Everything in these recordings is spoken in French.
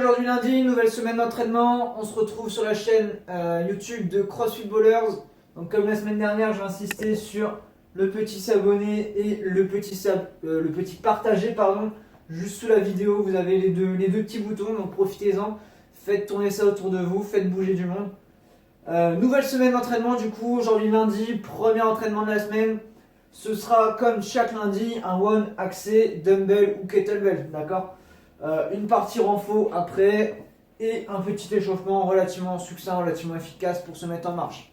aujourd'hui lundi, nouvelle semaine d'entraînement. On se retrouve sur la chaîne YouTube de CrossFit Ballers. Donc comme la semaine dernière, j'ai insisté sur le petit s'abonner et le petit partager, pardon. Juste sous la vidéo, vous avez les deux petits boutons, donc profitez-en. Faites tourner ça autour de vous, faites bouger du monde. Nouvelle semaine d'entraînement du coup, aujourd'hui lundi, premier entraînement de la semaine. Ce sera comme chaque lundi, un one axé dumbbell ou kettlebell, d'accord. Une partie renfo après et un petit échauffement relativement succinct, relativement efficace pour se mettre en marche.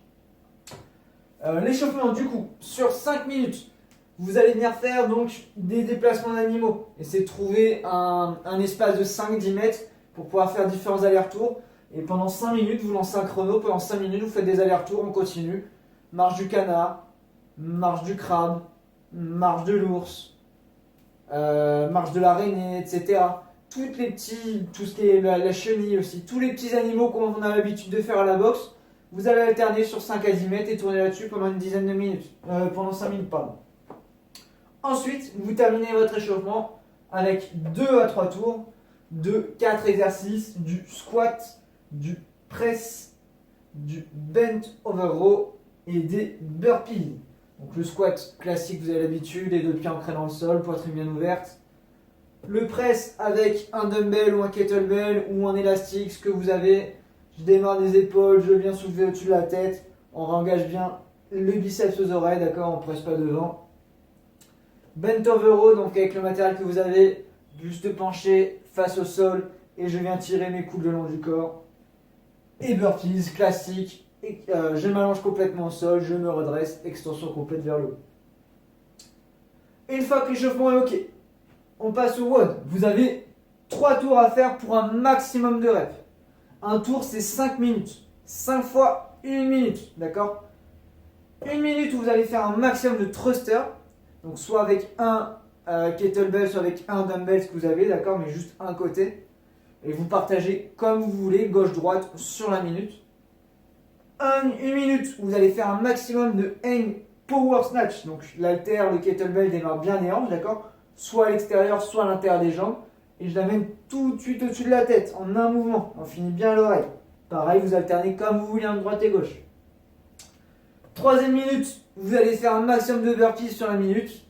L'échauffement du coup, sur 5 minutes, vous allez venir faire donc des déplacements d'animaux. Essayez de trouver un espace de 5-10 mètres pour pouvoir faire différents allers-retours. Et pendant 5 minutes, vous lancez un chrono. Pendant 5 minutes, vous faites des allers-retours, on continue. Marche du canard, marche du crabe, marche de l'ours, marche de l'araignée, etc. Tout ce qui est la chenille aussi, tous les petits animaux qu'on a l'habitude de faire à la boxe, vous allez alterner sur 5 à 10 mètres et tourner là-dessus pendant une dizaine de minutes. Pendant 5 minutes, pardon. Ensuite, vous terminez votre échauffement avec 2 à 3 tours de 4 exercices, du squat, du press, du bent over row et des burpees. Donc le squat classique, vous avez l'habitude, les deux pieds ancrés dans le sol, poitrine bien ouverte. Le press avec un dumbbell ou un kettlebell ou un élastique, ce que vous avez. Je démarre des épaules, je viens soulever au-dessus de la tête. On réengage bien le biceps aux oreilles, d'accord, on ne presse pas devant. Bent over row, donc avec le matériel que vous avez, buste penché face au sol et je viens tirer mes coudes le long du corps. Et burpees classique, je m'allonge complètement au sol, je me redresse, extension complète vers le haut. Une fois que l'échauffement est ok, on passe au WOD. Vous avez 3 tours à faire pour un maximum de reps. Un tour c'est 5 minutes. 5 fois 1 minute, d'accord. 1 minute où vous allez faire un maximum de thrusters. Donc soit avec un kettlebell, soit avec un dumbbell ce que vous avez, d'accord, mais juste un côté. Et vous partagez comme vous voulez, gauche-droite sur la minute. 1 minute où vous allez faire un maximum de hang power snatch. Donc l'haltère, le kettlebell démarre bien les hanches, d'accord, soit à l'extérieur, soit à l'intérieur des jambes. Et je l'amène tout de suite au-dessus de la tête, en un mouvement. On finit bien à l'oreille. Pareil, vous alternez comme vous voulez, en droite et gauche. 3e minute, vous allez faire un maximum de burpees sur la minute.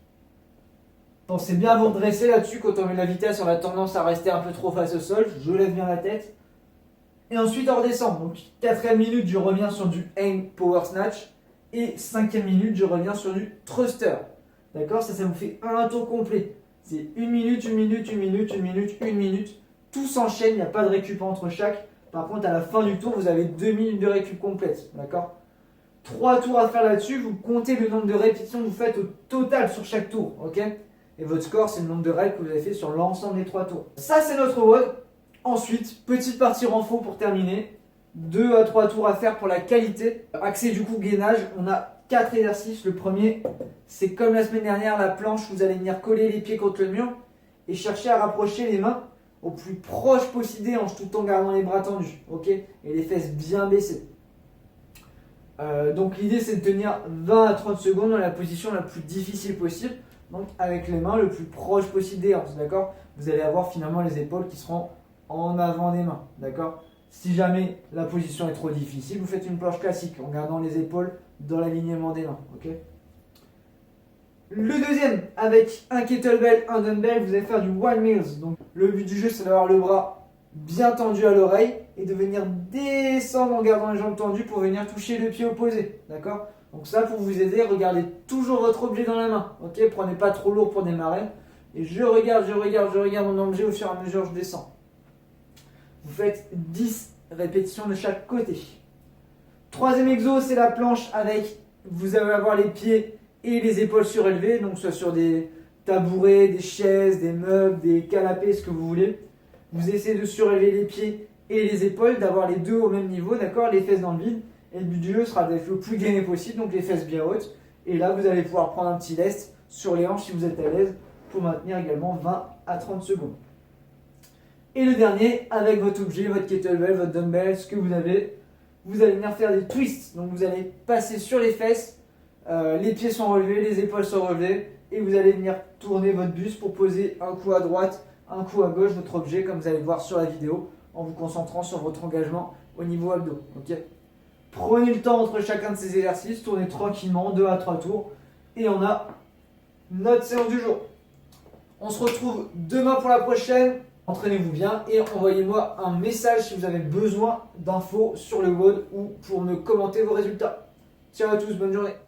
Pensez bien à vous redresser là-dessus. Quand on met la vitesse, on a tendance à rester un peu trop face au sol. Je lève bien la tête. Et ensuite, on redescend. Donc, 4e minute, je reviens sur du hang power snatch. Et 5e minute, je reviens sur du thruster. D'accord, ça vous fait un tour complet. C'est 1 minute, 1 minute, 1 minute, 1 minute, 1 minute. Tout s'enchaîne, il n'y a pas de récup entre chaque. Par contre, à la fin du tour, vous avez 2 minutes de récup complète. D'accord, 3 tours à faire là-dessus. Vous comptez le nombre de répétitions que vous faites au total sur chaque tour. Ok, et votre score, c'est le nombre de reps que vous avez fait sur l'ensemble des 3 tours. Ça, c'est notre WOD. Ensuite, petite partie renfo pour terminer. 2 à 3 tours à faire pour la qualité. Axé du coup gainage, on a 4 exercices. Le premier, c'est comme la semaine dernière, la planche, vous allez venir coller les pieds contre le mur et chercher à rapprocher les mains au plus proche possible des hanches tout en gardant les bras tendus, ok, et les fesses bien baissées. Donc l'idée c'est de tenir 20 à 30 secondes dans la position la plus difficile possible, donc avec les mains le plus proche possible des hanches, d'accord. Vous allez avoir finalement les épaules qui seront en avant des mains, d'accord. Si jamais la position est trop difficile, vous faites une planche classique en gardant les épaules dans l'alignement des mains, ok. Le deuxième, avec un kettlebell, un dumbbell, vous allez faire du one meals. Donc le but du jeu, c'est d'avoir le bras bien tendu à l'oreille et de venir descendre en gardant les jambes tendues pour venir toucher le pied opposé, d'accord. Donc ça, pour vous aider, regardez toujours votre objet dans la main, ok. Prenez pas trop lourd pour démarrer. Et je regarde mon objet au fur et à mesure que je descends. Vous faites 10 répétitions de chaque côté. 3e exo, c'est la planche avec, vous allez avoir les pieds et les épaules surélevées, donc soit sur des tabourets, des chaises, des meubles, des canapés, ce que vous voulez. Vous essayez de surélever les pieds et les épaules, d'avoir les deux au même niveau, d'accord, les fesses dans le vide. Et le but du jeu sera d'être le plus gainé possible, donc les fesses bien hautes. Et là, vous allez pouvoir prendre un petit lest sur les hanches si vous êtes à l'aise pour maintenir également 20 à 30 secondes. Et le dernier, avec votre objet, votre kettlebell, votre dumbbell, ce que vous avez, vous allez venir faire des twists. Donc vous allez passer sur les fesses, les pieds sont relevés, les épaules sont relevées, et vous allez venir tourner votre buste pour poser un coup à droite, un coup à gauche, votre objet, comme vous allez le voir sur la vidéo, en vous concentrant sur votre engagement au niveau abdos. Ok. Prenez le temps entre chacun de ces exercices, tournez tranquillement 2 à 3 tours et on a notre séance du jour. On se retrouve demain pour la prochaine. Entraînez-vous bien et envoyez-moi un message si vous avez besoin d'infos sur le WOD ou pour me commenter vos résultats. Ciao à tous, bonne journée.